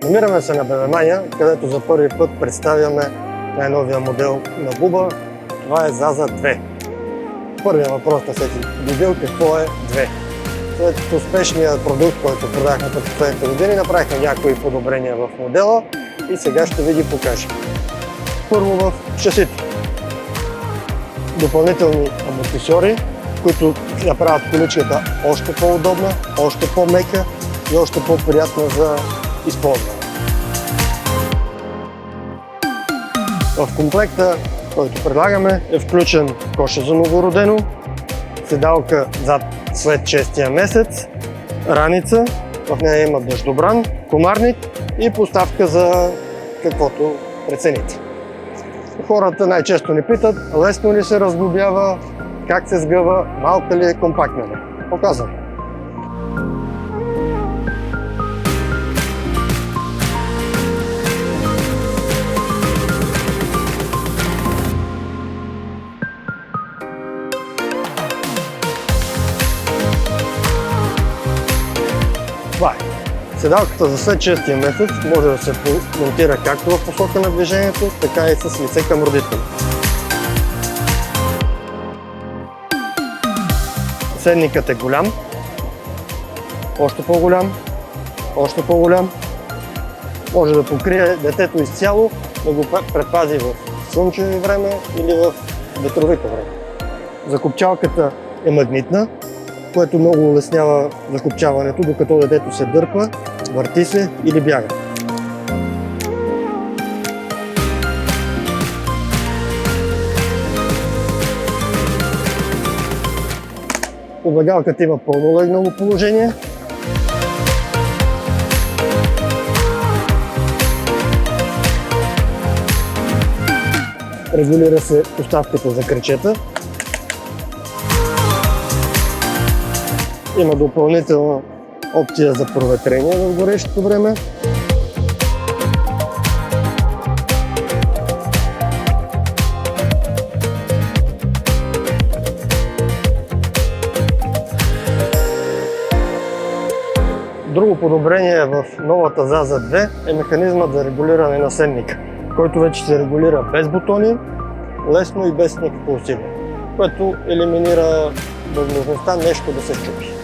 Намираме се на Белемания, където за първи път представяме най-новия модел на Буба. Това е Zaza 2. Първият въпрос на всеки би бил какво е 2. След успешния продукт, който продахме през последните години, направихме някои подобрения в модела и сега ще ви ги покажем. Първо в шасито. Допълнителни амортисьори, които направят количката още по-удобна, още по-мека и още по-приятна за използване. В комплекта, който предлагаме, е включен коша за новородено, седалка зад след 6-тия месец, раница, в нея има дъждобран, комарник и поставка за каквото прецените. Хората най-често ни питат, лесно ли се разглобява, как се сгъва, малка ли е, компактна ли. Показвам. Това е. Седалката за след 6-тия месец може да се монтира както в посока на движението, така и с лице към родителя. Седникът е голям, още по-голям, още по-голям. Може да покрие детето изцяло, да го предпази в слънчеви време или в ветровито време. Закопчалката е магнитна, което много улеснява закопчаването, докато детето се дърпа, върти се или бяга. Облегалката има пълно легнало положение. Регулира се поставката за крачета. Има допълнителна опция за проветрение в горещото време. Друго подобрение в новата Zaza 2 е механизмът за регулиране на седника, който вече се регулира без бутони, лесно и без никакво усилие, което елиминира възможността нещо да се счупи.